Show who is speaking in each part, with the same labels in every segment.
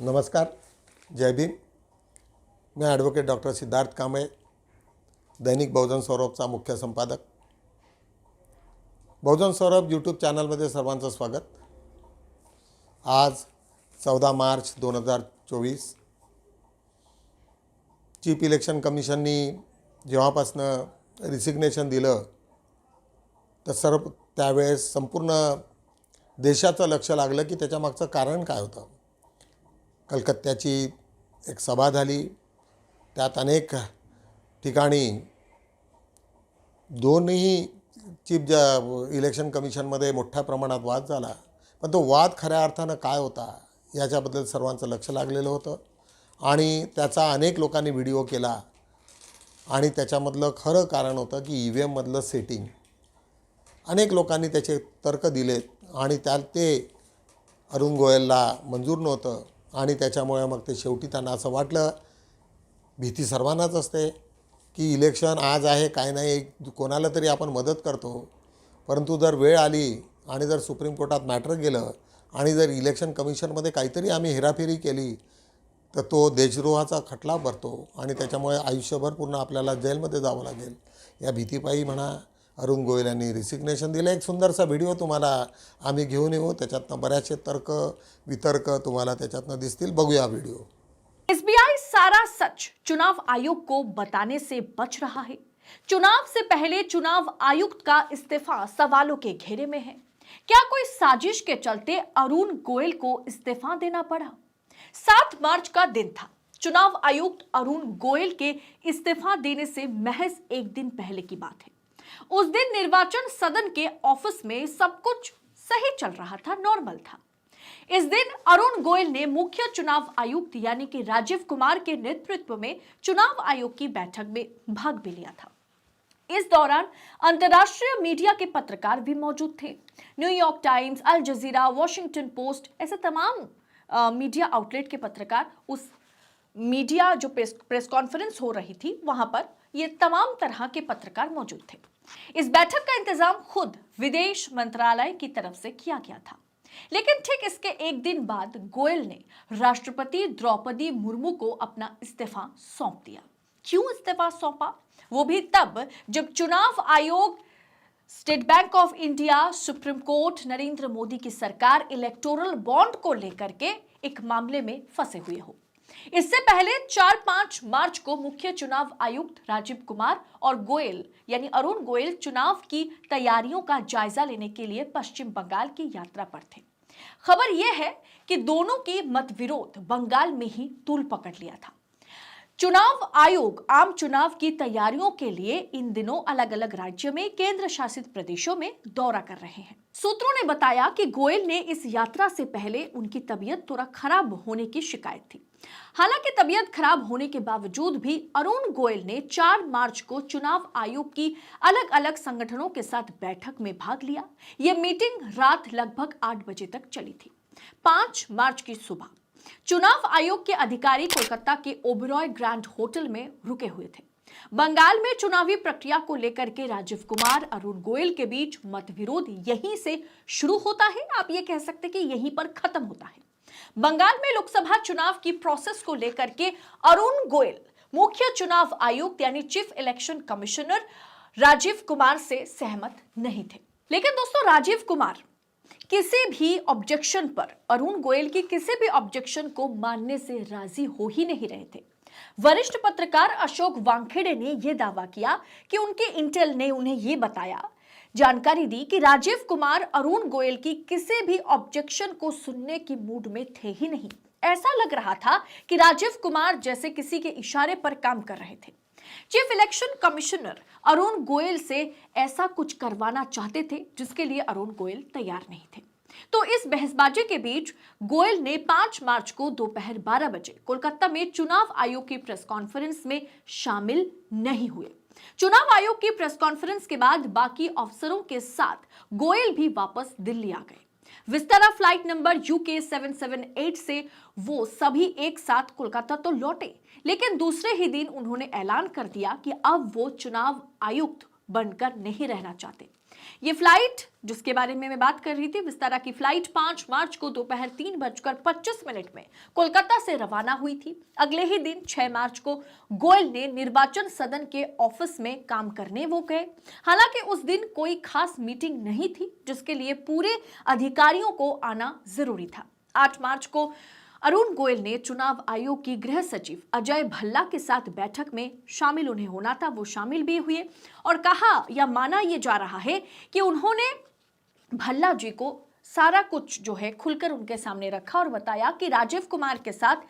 Speaker 1: नमस्कार, जय भीम. मी advocate doctor Siddharth Kamble, दैनिक बहुजन सौरभचा मुख्य संपादक. बहुजन सौरभ यूट्यूब चॅनलमध्ये सर्वांचं स्वागत. आज 14 मार्च 2024. चीफ इलेक्शन कमिशननी जेव्हापासनं रिसिग्नेशन दिलं तर त्यावेळेस संपूर्ण देशाचं लक्ष लागलं की त्याच्यामागचं कारण काय होतं. कलकत्त्याची एक सभा झाली, त्यात अनेक ठिकाणी दोन्ही चीफ इलेक्शन कमिशनमध्ये मोठ्या प्रमाणात वाद झाला. पण तो वाद खऱ्या अर्थानं काय होता याच्याबद्दल सर्वांचं लक्ष लागलेलं होतं आणि त्याचा अनेक लोकांनी व्हिडिओ केला. आणि त्याच्यामधलं खरं कारण होतं की EVMमधलं सेटिंग. अनेक लोकांनी त्याचे तर्क दिलेत आणि त्यात ते अरुण गोयलला मंजूर नव्हतं आणि त्याच्यामुळे मग ते शेवटी त्यांना असं वाटलं, भीती सर्वांनाच असते की इलेक्शन आज आहे काय नाही, कोणाला तरी आपण मदत करतो, परंतु जर वेळ आली आणि जर सुप्रीम कोर्टात मॅटर गेलं आणि जर इलेक्शन कमिशनमध्ये काहीतरी आम्ही हेराफेरी केली तर तो देशद्रोहाचा खटला भरतो आणि त्याच्यामुळे आयुष्यभर पूर्ण आपल्याला जेलमध्ये जावं लागेल. या भीतीपायी म्हणा अरुण गोयल यांनी रिसिग्नेशन दिलं. एक सुंदरसा व्हिडिओ तुम्हाला आम्ही घेऊन येऊ, त्याच्यातनं बऱ्याचशे तर्क वितर्क तुम्हाला त्याच्यातनं दिसतील. बघूया व्हिडिओ.
Speaker 2: SBI सारा सच चुनाव आयोग को बताने से बच रहा है. चुनाव से पहले चुनाव आयुक्त का इस्तीफा सवालों के घेरे में है. क्या कोई साजिश के चलते अरुण गोयल को इस्तीफा देना पड़ा? 7 मार्च का दिन था. चुनाव आयुक्त अरुण गोयल के इस्तीफा देने से महज एक दिन पहले की बात है. उस दिन निर्वाचन सदन के ऑफिस में सब कुछ सही चल रहा था, नॉर्मल था. इस दिन अरुण गोयल ने मुख्य चुनाव आयुक्त यानी कि राजीव कुमार के नेतृत्व में चुनाव आयोग की बैठक में भाग भी लिया था. इस दौरान अंतर्राष्ट्रीय मीडिया के पत्रकार भी मौजूद थे. न्यूयॉर्क टाइम्स, अल जजीरा, वॉशिंगटन पोस्ट, ऐसे तमाम मीडिया आउटलेट के पत्रकार उस मीडिया जो प्रेस कॉन्फ्रेंस हो रही थी वहां पर ये तमाम तरह के पत्रकार मौजूद थे. इस बैठक का इंतजाम खुद विदेश मंत्रालय की तरफ से किया गया था. लेकिन ठीक इसके एक दिन बाद गोयल ने राष्ट्रपति द्रौपदी मुर्मू को अपना इस्तीफा सौंप दिया. क्यों इस्तीफा सौंपा? वो भी तब जब चुनाव आयोग, state bank of India, supreme court, Narendra Modi की सरकार इलेक्टोरल बॉन्ड को लेकर के एक मामले में फंसे हुए हो. इससे पहले 4-5 मार्च को मुख्य चुनाव आयुक्त राजीव कुमार और गोयल यानी अरुण गोयल चुनाव की तैयारियों का जायजा लेने के लिए पश्चिम बंगाल की यात्रा पर थे. खबर यह है कि दोनों की मतविरोध बंगाल में ही तूल पकड़ लिया था. चुनाव आयोग आम चुनाव की तैयारियों के लिए इन दिनों अलग अलग राज्यों में केंद्र शासित प्रदेशों में दौरा कर रहे हैं. सूत्रों ने बताया कि गोयल ने इस यात्रा से पहले उनकी तबीयत थोड़ा खराब होने की शिकायत थी. हालांकि तबीयत खराब होने के बावजूद भी अरुण गोयल ने 4 मार्च को चुनाव आयोग की अलग अलग संगठनों के साथ बैठक में भाग लिया. यह मीटिंग रात लगभग 8 बजे तक चली थी. 5 मार्च की सुबह चुनाव आयोग के अधिकारी कोलकाता के ओबरॉय ग्रैंड होटल में रुके हुए थे. बंगाल में चुनावी प्रक्रिया को लेकर के राजीव कुमार, अरुण गोयल के बीच मतविरोध यहीं से शुरू होता है. आप ये कह सकते हैं कि यहीं पर खत्म होता है. बंगाल में लोकसभा चुनाव की प्रोसेस को लेकर के अरुण गोयल मुख्य चुनाव आयुक्त यानी chief election commissioner Rajiv Kumar से सहमत नहीं थे. लेकिन दोस्तों, राजीव कुमार किसी भी ऑब्जेक्शन पर, अरुण गोयल की किसी भी ऑब्जेक्शन को मानने से राजी हो ही नहीं रहे थे. वरिष्ठ पत्रकार अशोक वानखेड़े ने यह दावा किया कि उनके इंटेल ने उन्हें यह जानकारी दी कि राजीव कुमार अरुण गोयल की किसी भी ऑब्जेक्शन को सुनने की मूड में थे ही नहीं. ऐसा लग रहा था कि राजीव कुमार जैसे किसी के इशारे पर काम कर रहे थे. Chief election commissioner Arun Goel से ऐसा कुछ करवाना चाहते थे जिसके लिए अरुण गोयल तैयार नहीं थे. तो इस बहसबाजी के बीच गोयल ने 5 मार्च को दोपहर 12 बजे कोलकाता में चुनाव आयोग की प्रेस कॉन्फ्रेंस में शामिल नहीं हुए. चुनाव आयोग की प्रेस कॉन्फ्रेंस के बाद बाकी अफसरों के साथ गोयल भी वापस दिल्ली आ गए. विस्तारा फ्लाइट नंबर UK 778 से वो सभी एक साथ कोलकाता तो लौटे, लेकिन दूसरे ही दिन उन्होंने ऐलान कर दिया कि अब वो चुनाव आयुक्त बनकर नहीं रहना चाहते. ये फ्लाइट जिसके बारे में मैं बात कर रही थी, विस्तारा की फ्लाइट 5 मार्च को दोपहर 3:25 में कोलकाता से रवाना हुई थी। अगले ही दिन 6 मार्च को गोयल ने निर्वाचन सदन के ऑफिस में काम करने वो गए। हालांकि उस दिन कोई खास मीटिंग नहीं थी जिसके लिए पूरे अधिकारियों को आना जरूरी था। 8 मार्च को अरुण गोयल ने चुनाव आयोग की गृह सचिव अजय भल्ला के साथ बैठक में शामिल उन्हें होना था, वो शामिल भी हुए और कहा या माना यह जा रहा है कि उन्होंने भल्ला जी को सारा कुछ जो है खुलकर उनके सामने रखा और बताया कि राजीव कुमार के साथ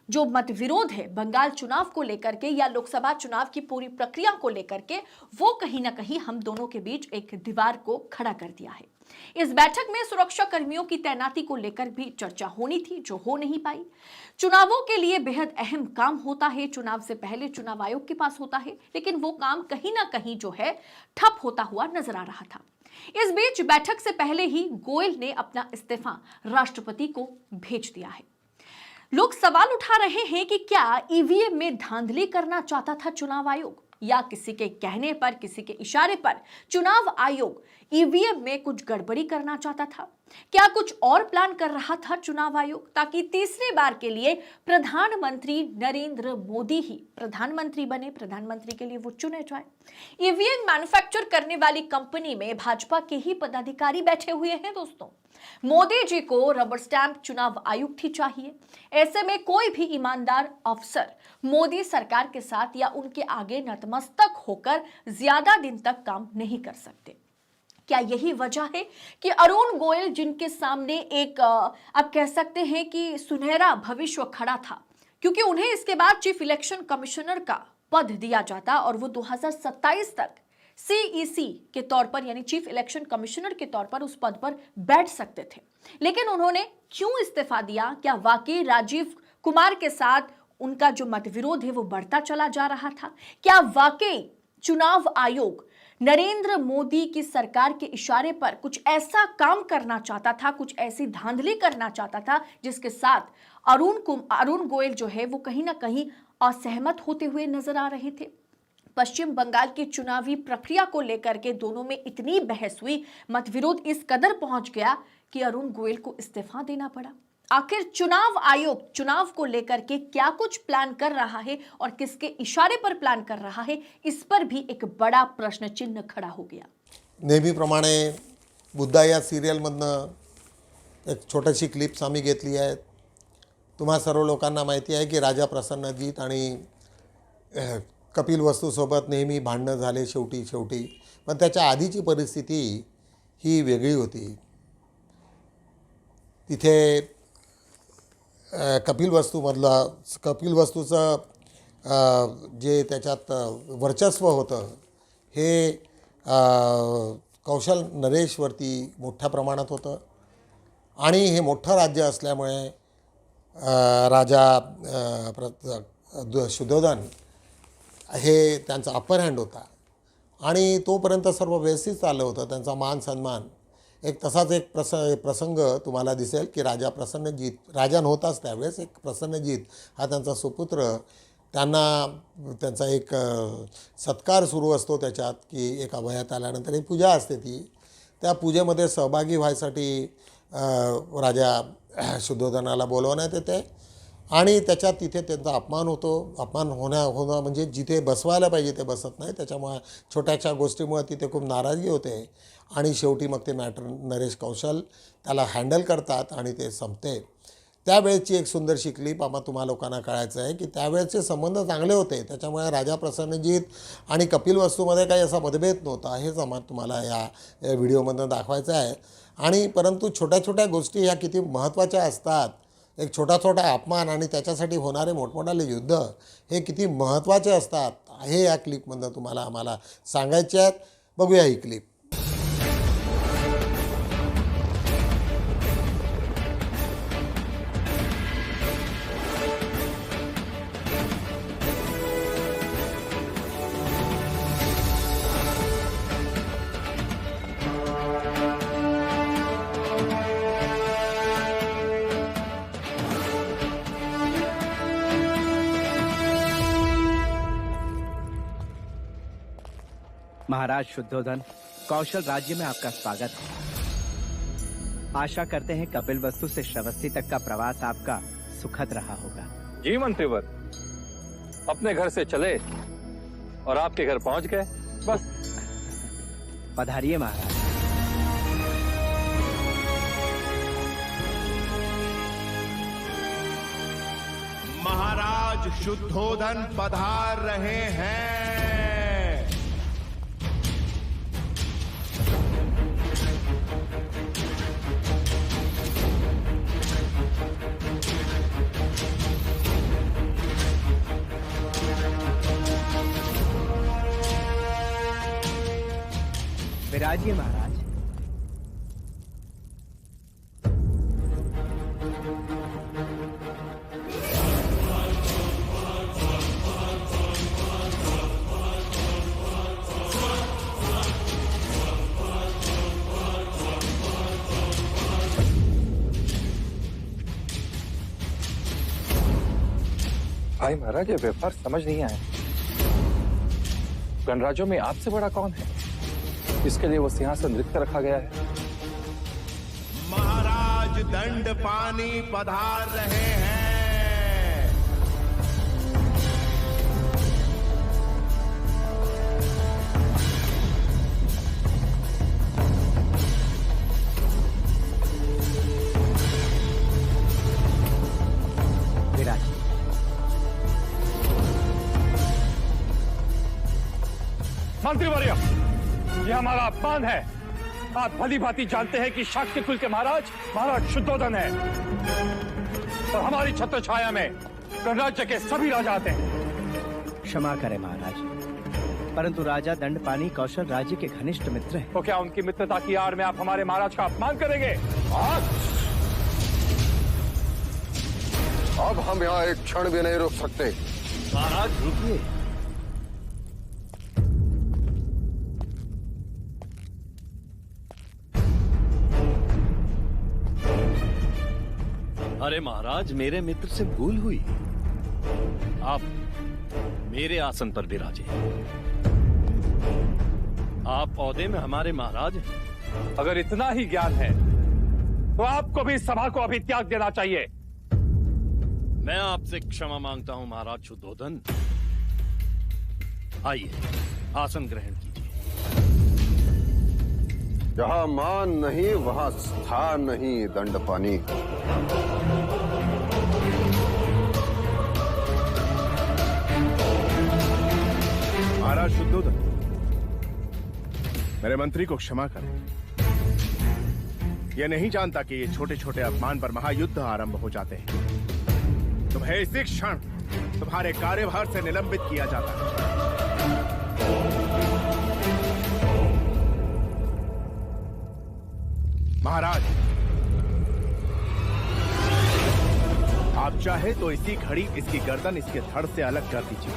Speaker 2: जो मतविरोध है बंगाल चुनाव को लेकर के या लोकसभा चुनाव की पूरी प्रक्रिया को लेकर के, वो कहीं ना कहीं हम दोनों के बीच एक दीवार को खड़ा कर दिया है। इस बैठक में सुरक्षा कर्मियों की तैनाती को लेकर भी चर्चा होनी थी, जो हो नहीं पाई। चुनावों के लिए बेहद अहम काम होता है, चुनाव से पहले चुनाव आयोग के पास होता है, लेकिन वो काम कहीं ना कहीं जो है ठप होता हुआ नजर आ रहा था। इस बीच बैठक से पहले ही गोयल ने अपना इस्तीफा राष्ट्रपति को भेज दिया है। लोग सवाल उठा रहे हैं कि क्या ईवीएम में धांधली करना चाहता था चुनाव आयोग, या किसी के कहने पर, किसी के इशारे पर चुनाव आयोग ईवीएम में कुछ गड़बड़ी करना चाहता था? क्या कुछ और प्लान कर रहा था चुनाव आयोग, ताकि तीसरी बार के लिए प्रधानमंत्री नरेंद्र मोदी ही प्रधानमंत्री बने, प्रधानमंत्री के लिए वो चुने जाए? ईवीएम मैन्युफैक्चर करने वाली कंपनी में भाजपा के ही पदाधिकारी बैठे हुए हैं दोस्तों। मोदी जी को रबर स्टैंप चुनाव आयुक्त ही चाहिए। ऐसे में कोई भी ईमानदार अफसर मोदी सरकार के साथ या उनके आगे नतमस्तक होकर ज्यादा दिन तक काम नहीं कर सकते। क्या यही वजह है कि अरुण गोयल, जिनके सामने एक आप कह सकते हैं कि सुनहरा भविष्य खड़ा था, क्योंकि उन्हें इसके बाद चीफ इलेक्शन कमिश्नर का पद दिया जाता और वो 2027 तक सीईसी के तौर पर यानी चीफ इलेक्शन कमिश्नर के तौर पर उस पद पर बैठ सकते थे, लेकिन उन्होंने क्यों इस्तीफा दिया? क्या वाकई राजीव कुमार के साथ उनका जो मतविरोध है वो बढ़ता चला जा रहा था? क्या वाकई चुनाव आयोग नरेंद्र मोदी की सरकार के इशारे पर कुछ ऐसा काम करना चाहता था, कुछ ऐसी धांधली करना चाहता था जिसके साथ अरुण गोयल जो है वो कहीं ना कहीं असहमत होते हुए नजर आ रहे थे? पश्चिम बंगाल की चुनावी प्रक्रिया को लेकर के दोनों में इतनी बहस हुई, मतविरोध इस कदर पहुंच गया कि अरुण गोयल को इस्तीफा देना पड़ा। आखिर चुनाव आयोग चुनाव को लेकर के क्या कुछ प्लान कर रहा है और किसके इशारे पर प्लान कर रहा है, इस पर भी एक बड़ा प्रश्न चिन्ह खड़ा हो गया।
Speaker 1: नेहमीप्रमाणे बुद्धा या सिरियलमधनं एक छोटीशी क्लिप्स आम्ही घेतली आहेत। तुम्हा सर्व लोकांना माहिती आहे की राजा प्रसन्नजीत आणि कपिल वस्तूसोबत नेहमी भांडणं झाले शेवटी, पण त्याच्या आधीची परिस्थिती ही वेगळी होती। तिथे कपिल वस्तूचं जे त्याच्यात वर्चस्व होतं हे कौशल नरेशवरती मोठ्या प्रमाणात होतं आणि हे मोठं राज्य असल्यामुळे राजा शुद्धोधन हे त्यांचा अपर हँड होता आणि तोपर्यंत सर्व व्यवस्थित चाललं होतं, त्यांचा मान सन्मान। एक तसाच एक प्रसंग तुम्हाला दिसेल की राजा प्रसन्नजीत, राजा नव्हताच त्यावेळेस, एक प्रसन्नजीत हा त्यांचा सुपुत्र, त्यांचा एक सत्कार सुरू असतो त्याच्यात की एका वयात आल्यानंतर एक पूजा असते, त्या पूजेमध्ये सहभागी व्हायसाठी राजा शुद्धोधनाला बोलवण्यात येते आणि त्याच्यात तिथे त्यांचा अपमान होतो। अपमान होणं म्हणजे जिथे बसवायला पाहिजे ते बसत नाही, त्याच्यामुळे छोट्याशा गोष्टीमुळे तिथे खूप नाराजगी होते आणि शेवटी मग ते मॅटर नरेश कौशल त्याला हँडल करतात आणि ते संपते। त्यावेळेची एक सुंदरशी क्लिप आम्हा तुम्हा लोकांना कळायचं आहे की त्यावेळेचे संबंध चांगले होते, त्याच्यामुळे राजा प्रसन्नजीत आणि कपिल वस्तूमध्ये काही असा मतभेद नव्हता, हेच आम्हाला तुम्हाला या व्हिडिओमधून दाखवायचं आहे। आणि परंतु छोट्या छोट्या गोष्टी ह्या किती महत्त्वाच्या असतात, एक छोटा अपमान आणि त्याच्यासाठी होणारे मोठमोठाले युद्ध हे किती महत्त्वाचे असतात हे या क्लिपमधून तुम्हाला आम्हाला सांगायचे आहेत। बघूया ही क्लिप।
Speaker 3: महाराज शुद्धोधन, कौशल राज्य में आपका स्वागत है। आशा करते हैं कपिल वस्तु से श्रावस्ती तक का प्रवास आपका सुखद रहा होगा।
Speaker 4: जी मंत्रीवर, अपने घर से चले और आपके घर पहुंच गए, बस।
Speaker 3: पधारिए महाराज।
Speaker 5: महाराज शुद्धोधन पधार रहे हैं।
Speaker 3: विराजिए महाराज।
Speaker 4: भाई महाराज, ये व्यापार समझ नहीं आया। गणराज्यों में आपसे बड़ा कौन है? इसके लिए वो सिंहासन रिक्त रखा गया है।
Speaker 5: महाराज दंड पानी पधार रहे हैं।
Speaker 3: विराजिए।
Speaker 4: मंत्रीवर्य, यह हमारा अपमान है। आप भली भांति जानते हैं कि शाक्य कुल के महाराज शुद्धोधन है और हमारी छत्र छाया में गणराज्य के सभी राजा आते हैं।
Speaker 3: क्षमा करें महाराज, परंतु राजा दंडपानी कौशल राज्य के घनिष्ठ मित्र हैं।
Speaker 4: तो क्या उनकी मित्रता की आड़ में आप हमारे महाराज का अपमान करेंगे?
Speaker 6: अब हम यहाँ एक क्षण भी नहीं रुक सकते।
Speaker 3: महाराज रुकिए।
Speaker 7: अरे महाराज, मेरे मित्र से भूल हुई। आप मेरे आसन पर विराजे। आप औहदे में हमारे महाराज हैं।
Speaker 4: अगर इतना ही ज्ञान है तो आपको भी सभा को अभी त्याग देना चाहिए।
Speaker 7: मैं आपसे क्षमा मांगता हूं महाराज शुद्धोधन। आइए, आसन ग्रहण कीजिए।
Speaker 6: जहाँ मान नहीं वहाँ स्थान नहीं दंडपानी।
Speaker 5: महाराज शुद्धोधन, मेरे मंत्री को क्षमा करें। यह नहीं जानता कि ये छोटे छोटे अपमान पर महायुद्ध आरंभ हो जाते हैं। तुम्हें इसी क्षण तुम्हारे कार्यभार से निलंबित किया जाता है। महाराज, आप चाहे तो इसी घड़ी इसकी गर्दन इसके धड़ से अलग कर दीजिए,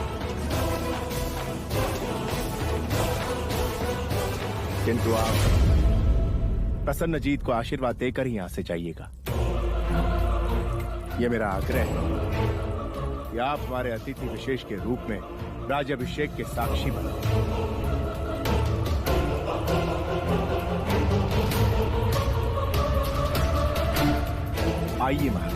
Speaker 5: किंतु आप प्रसन्नजीत को आशीर्वाद देकर ही यहां से जाइएगा। यह मेरा आग्रह है कि आप हमारे अतिथि विशेष के रूप में राज्याभिषेक के साक्षी बने। आइए महाराज।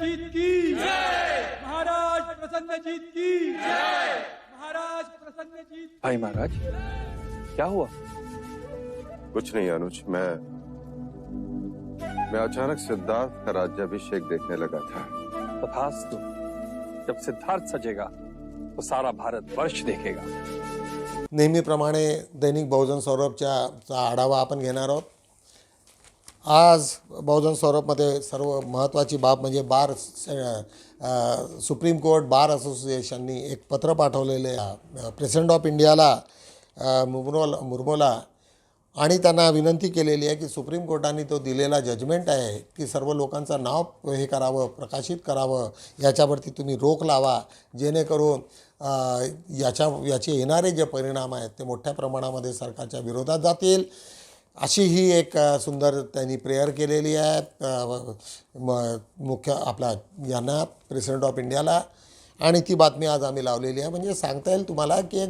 Speaker 8: जीत की जय, महाराज प्रसन्न जीत की जय, महाराज प्रसन्न जीत।
Speaker 6: भाई महाराज क्या हुआ? कुछ नहीं अनुज, मैं अचानक सिद्धार्थ का राज्याभिषेक देखने लगा था।
Speaker 4: तथास्तु, जब सिद्धार्थ सजेगा तो सारा भारत वर्ष देखेगा।
Speaker 1: नेहमीप्रमाणे दैनिक बहुजन सौरभचा आढावा आपण घेणार आहोत। आज बहुजन सौरभमध्ये सर्व महत्त्वाची बाब म्हणजे सुप्रीम कोर्ट बार असोसिएशननी एक पत्र पाठवलेले प्रेसिडेंट ऑफ इंडियाला मुर्मूला आणि त्यांना विनंती केलेली आहे की सुप्रीम कोर्टाने तो दिलेला जजमेंट आहे की सर्व लोकांचं नाव हे करावं, प्रकाशित करावं, याच्यावरती तुम्ही रोक लावा, जेणेकरून याचे येणारे जे परिणाम आहेत ते मोठ्या प्रमाणामध्ये सरकारच्या विरोधात जातील, अशी ही एक सुंदर त्यांनी प्रेयर केलेली आहे मुख्य आपला यांना प्रेसिडेंट ऑफ इंडियाला। आणि ती बातमी आज आम्ही लावलेली आहे। म्हणजे सांगता येईल तुम्हाला की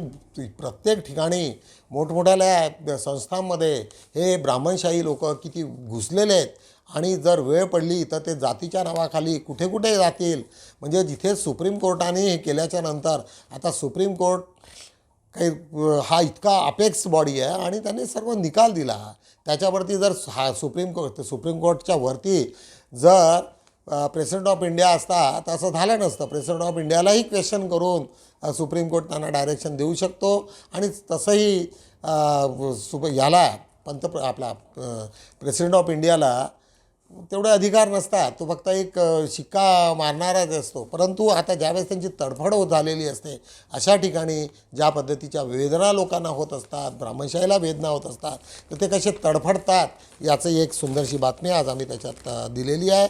Speaker 1: प्रत्येक ठिकाणी मोठमोठ्या संस्थांमध्ये हे ब्राह्मणशाही लोक किती घुसलेले आहेत आणि जर वेळ पडली तर ते जातीच्या नावाखाली कुठे कुठे जातील। म्हणजे जिथे सुप्रीम कोर्टाने हे केल्याच्या नंतर आता सुप्रीम कोर्ट काही हा इतका अपेक्स बॉडी आहे आणि त्यांनी सर्व निकाल दिला, त्याच्यावरती जर सुप्रीम कोर्टच्या वरती जर प्रेसिडेंट ऑफ इंडिया असता तर असं झालं नसतं। प्रेसिडेंट ऑफ इंडियालाही क्वेश्चन करून सुप्रीम कोर्ट त्यांना डायरेक्शन देऊ शकतो आणि तसंही याला आपला प्रेसिडेंट ऑफ इंडियाला तेवढे अधिकार नसतात, तो फक्त एक शिक्का मारणाराच असतो। परंतु आता ज्यावेळेस त्यांची तडफड झालेली असते अशा ठिकाणी ज्या पद्धतीच्या वेदना लोकांना होत असतात, ब्राह्मणशाहीला वेदना होत असतात, तर ते कसे तडफडतात याची एक सुंदरशी बातमी आज आम्ही त्याच्यात दिलेली आहे।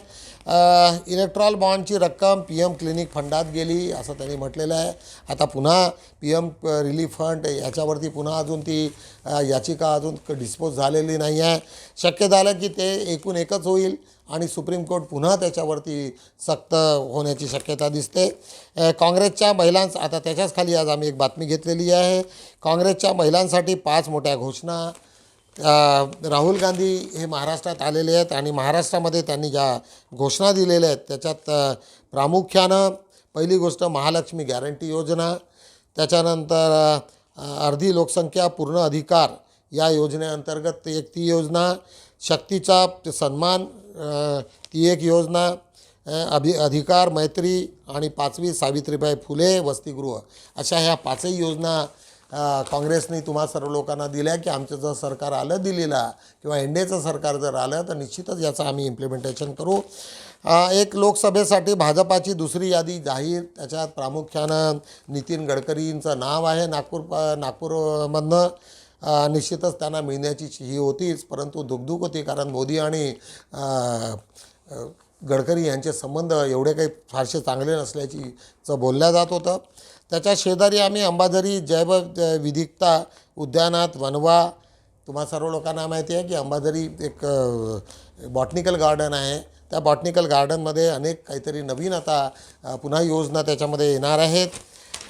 Speaker 1: इलेक्ट्रॉल बॉन्डची रक्कम PM क्लिनिक फंडात गेली असं त्यांनी म्हटलेलं आहे। आता पुन्हा PM रिलीफ फंड याच्यावरती पुन्हा अजून ती याचिका अजून डिस्पोज झालेली नाही आहे। शक्य झालं की ते एकूण एकच होईल आणि सुप्रीम कोर्ट पुन्हा त्याच्यावरती सक्त होण्याची शक्यता दिसते। काँग्रेसच्या महिलांस आता त्याच्याच खाली आज आम्ही एक बातमी घेतलेली आहे। काँग्रेसच्या महिलांसाठी 5 मोठ्या घोषणा। राहुल गांधी हे महाराष्ट्रात आलेले आहेत आणि महाराष्ट्रामध्ये त्यांनी ज्या घोषणा दिलेल्या आहेत त्याच्यात प्रामुख्यानं पहिली गोष्ट महालक्ष्मी गॅरंटी योजना, त्याच्यानंतर अर्धी लोकसंख्या पूर्ण अधिकार या योजनेअंतर्गत एक ती योजना, शक्तीचा सन्मान ती एक योजना, अधिकार मैत्री आणि 5वी सावित्रीबाई फुले वसतिगृह, अशा ह्या 5ही योजना काँग्रेसने तुम्हा सर्व लोकांना दिल्या की आमचं जर सरकार आलं दिल्लीला किंवा एनडीएचं सरकार जर आलं तर निश्चितच याचं आम्ही इम्प्लिमेंटेशन करू। एक लोकसभेसाठी भाजपाची दुसरी यादी जाहीर, त्याच्यात प्रामुख्यानं नितीन गडकरींचं नाव आहे। नागपूरमधनं निश्चितच त्यांना मिळण्याची ही होतीच, परंतु दुगदुग होती कारण मोदी आणि गडकरी यांचे संबंध एवढे काही फारसे चांगले नसल्याचं बोलल्या जात होतं। त्याच्या शेजारी आम्ही अंबाझरी जैवविविधता उद्यानात वनवा, तुम्हा सर्व लोकांना माहिती आहे की अंबाझरी एक बॉटनिकल गार्डन आहे, त्या बॉटनिकल गार्डनमध्ये अनेक काहीतरी नवीन आता पुन्हा योजना त्याच्यामध्ये येणार आहेत।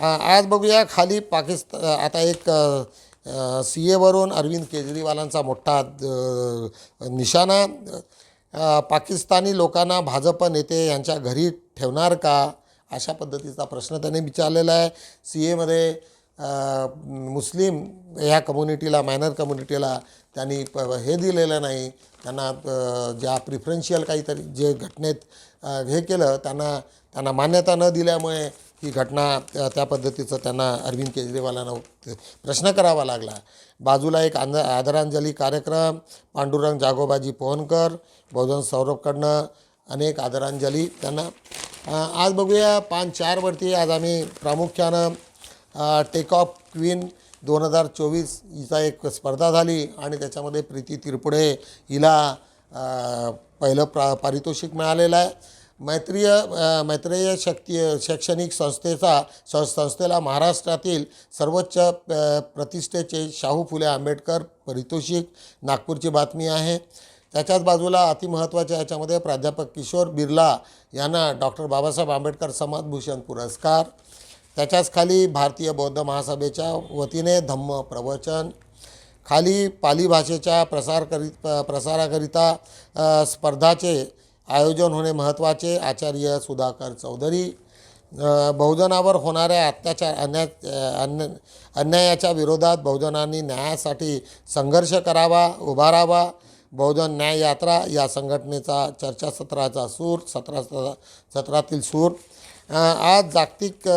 Speaker 1: आज बघूया खाली आता एक CA वरून अरविंद केजरीवालांचा मोठा निशाणा। पाकिस्तानी लोकांना भाजप नेते यांच्या घरी ठेवणार का, अशा पद्धतीचा प्रश्न त्यांनी विचारलेला आहे। CAमध्ये मुस्लिम ह्या कम्युनिटीला, मायनर कम्युनिटीला त्यांनी हे दिलेलं नाही, त्यांना ज्या प्रिफरन्शियल काहीतरी जे घटनेत हे केलं त्यांना मान्यता न दिल्यामुळे ही घटना त्या पद्धतीचं त्यांना अरविंद केजरीवालांना प्रश्न करावा लागला। बाजूला एक आदरांजली कार्यक्रम, पांडुरंग जागोबाजी पोहनकर, बहुजन सौरभकडनं अनेक आदरांजली त्यांना। आज बघूया 5-4वरती आज आम्ही प्रामुख्यानं टेक ऑफ क्वीन 2024 हिचा एक स्पर्धा झाली आणि त्याच्यामध्ये प्रीती तिरपुडे हिला पहिलं पारितोषिक मिळालेलं आहे। मैत्रेय शैक्षणिक संस्थेला महाराष्ट्रातील सर्वोच्च प्रतिष्ठेचे शाहू फुले आंबेडकर पारितोषिक नागपूरची बातमी आहे। त्याच्याच बाजूला अतिमहत्त्वाच्या याच्यामध्ये प्राध्यापक किशोर बिर्ला यांना डॉक्टर बाबासाहेब आंबेडकर समाजभूषण पुरस्कार। त्याच्याच खाली भारतीय बौद्ध महासभेच्या वतीने धम्म प्रवचन, खाली पाली भाषेच्या प्रसाराकरिता स्पर्धाचे आयोजन होणे महत्त्वाचे. आचार्य सुधाकर चौधरी. बहुजनावर होणाऱ्या अन्यायाच्या विरोधात बहुजनांनी न्यायासाठी संघर्ष करावा, उभारावा. बहुजन न्याय यात्रा या संघटनेचा चर्चासत्राचा सूर 17 सूर. आज जागतिक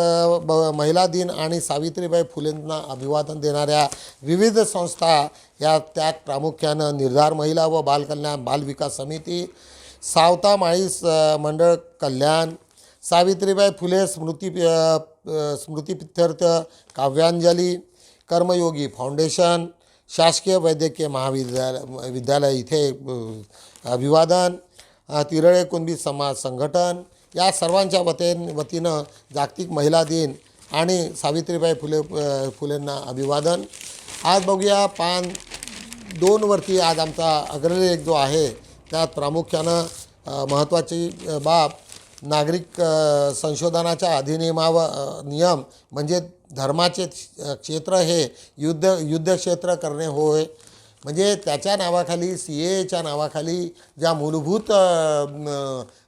Speaker 1: महिला दिन आणि सावित्रीबाई फुलेंना अभिवादन देणाऱ्या विविध संस्था या त्यात प्रामुख्यानं निर्धार महिला व बालकल्याण बालविकास समिती, सावता माळी मंडळ कल्याण, सावित्रीबाई फुले स्मृतिप्रीत्यर्थ काव्यांजली, कर्मयोगी फाउंडेशन, शासकीय वैद्यकीय विद्यालय इथे अभिवादन, तिरळे कुणबी समाज संघटन या सर्वांच्या वतीनं जागतिक महिला दिन आणि सावित्रीबाई फुलेंना अभिवादन. आज बघूया पान 2 वरती आज आमचा अग्रलेख जो आहे त्यात प्रामुख्यानं महत्त्वाची बाब नागरिक संशोधनाच्या नियम म्हणजे धर्माचे क्षेत्र हे युद्ध क्षेत्र करणे होय. म्हणजे त्याच्या नावाखाली CAAच्या नावाखाली ज्या मूलभूत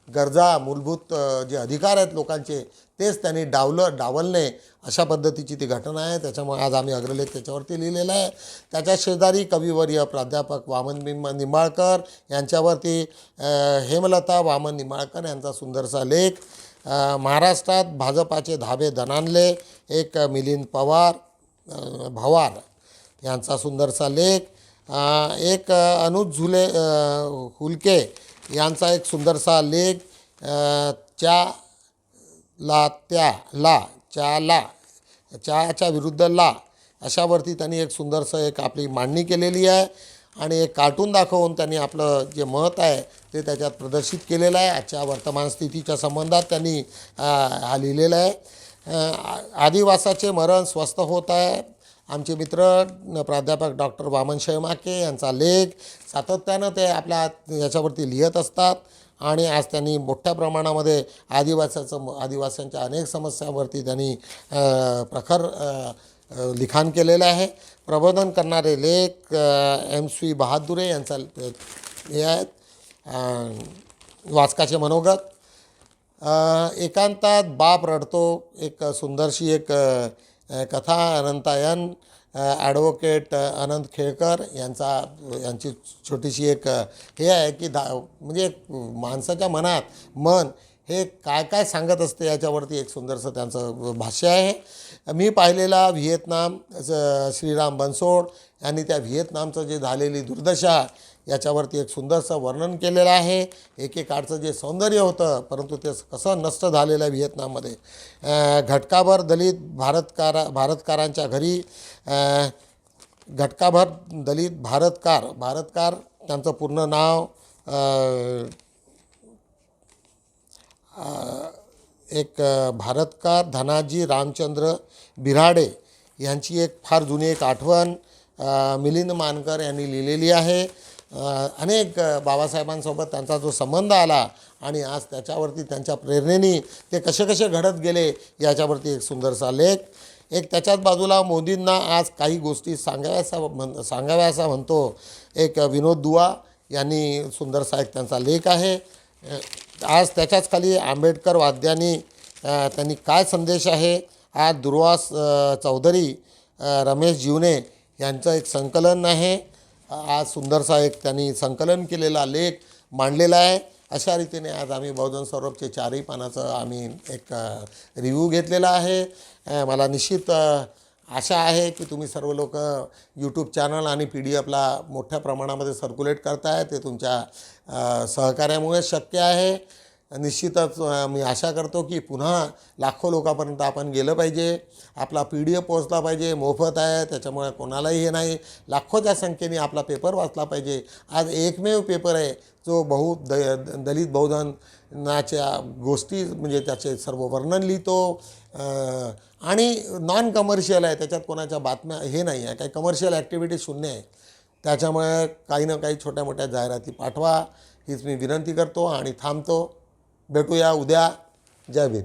Speaker 1: गरजा मूलभूत जे अधिकार आहेत लोकांचे तेच त्यांनी डावलणे अशा पद्धतीची ती घटना आहे. त्याच्यामुळे आज आम्ही अग्रलेख त्याच्यावरती लिहिलेला आहे. त्याच्या शेजारी कविवर्य प्राध्यापक वामन निंबाळकर यांच्यावरती हेमलता वामन निंबाळकर यांचा सुंदरसा लेख. महाराष्ट्रात भाजपाचे धाबे दणाणले एक मिलिंद भवार यांचा सुंदरसा लेख. एक अनुज हुलके यांचा एक सुंदरसा लेख. चहाच्या विरुद्ध ला अशावरती त्यांनी एक सुंदरसं एक आपली मांडणी केलेली आहे आणि एक कार्टून दाखवून त्यांनी आपलं जे मत आहे ते त्याच्यात प्रदर्शित केलेलं आहे. आजच्या वर्तमान स्थितीच्या संबंधात त्यांनी हा लिहिलेला आहे. आदिवासाचे मरण स्वस्थ होत आहे. आमचे मित्र प्राध्यापक डॉक्टर वामन शेळमाके यांचा लेख. सातत्यानं ते आपल्या याच्यावरती लिहित असतात आणि आज त्यांनी मोठ्या प्रमाणामध्ये आदिवासींच्या अनेक समस्यांवरती त्यांनी प्रखर लिखाण केलेलं आहे. प्रबोधन करणारे लेख MC बहादुरे यांचा हे आहेत. वाचकाचे मनोगत. एकांतात बाप रडतो एक सुंदरशी एक कथा अनंतायन ॲडव्होकेट अनंत खेळकर यांची छोटीशी एक हे आहे की म्हणजे माणसाच्या मन हे काय सांगत असते याच्यावरती एक सुंदरसं त्यांचं भाष्य आहे. मी पाहिलेला व्हिएतनाम श्रीराम बनसोड यांनी त्या व्हिएतनामचं जे झालेली दुर्दशा याच्यावरती एक सुंदरसं वर्णन केलेलं आहे. एकेकाळचं जे सौंदर्य होतं परंतु ते कसं नष्ट झालेलं आहे व्हिएतनाममध्ये. घटकाभर दलित भारतकारांच्या घरी घटकाभर दलित भारतकार त्यांचं पूर्ण नाव एक भारतकार धनाजी रामचंद्र बिराडे यांची एक फार जुनी एक आठवण मिलिंद मानकर यांनी लिहिलेली आहे. अनेक बाबासाहेबांसोबत त्यांचा जो संबंध आला आणि आज त्याच्यावरती त्यांच्या प्रेरणेने ते कसे घडत गेले याच्यावरती एक सुंदरसा लेख. एक त्याच्याच बाजूला मोदींना आज काही गोष्टी सांगाव्यासा म्हणतो एक विनोद दुआ यांनी सुंदरसा एक त्यांचा लेख आहे. आज त्याच्याच खाली आंबेडकर वाद्यांनी त्यांनी काय संदेश आहे. आज दुर्वास चौधरी रमेश जीवने यांचं एक संकलन आहे. आज सुंदरसा एक त्यांनी संकलन केलेला लेख मांडलेला आहे. अशा रीतीने आज आम्ही बहुजन सौरभचे 4ही पानाचं आम्ही एक रिव्ह्यू घेतलेला आहे. मला निश्चित आशा आहे की तुम्ही सर्व लोक यूट्यूब चॅनल आणि PDF मोठ्या प्रमाणामध्ये सर्क्युलेट करताय. ते तुमच्या सहकार्यामुळे शक्य आहे. निश्चितच मी आशा करतो की पुन्हा लाखो लोकांपर्यंत आपण गेलं पाहिजे. आपला PDF पोहोचला पाहिजे. मोफत आहे त्याच्यामुळे कोणालाही हे नाही. लाखोच्या संख्येने आपला पेपर वाचला पाहिजे. आज एकमेव पेपर आहे जो दलित बहुजनाच्या गोष्टी म्हणजे त्याचे सर्व वर्णन लिहितो आणि नॉन कमर्शियल आहे. त्याच्यात कोणाच्या बातम्या हे नाही आहे. काही कमर्शियल ॲक्टिव्हिटी शून्य आहे. त्याच्यामुळे काही ना काही छोट्या मोठ्या जाहिराती पाठवा हीच मी विनंती करतो आणि थांबतो. भेटूया उद्या. जय भीम.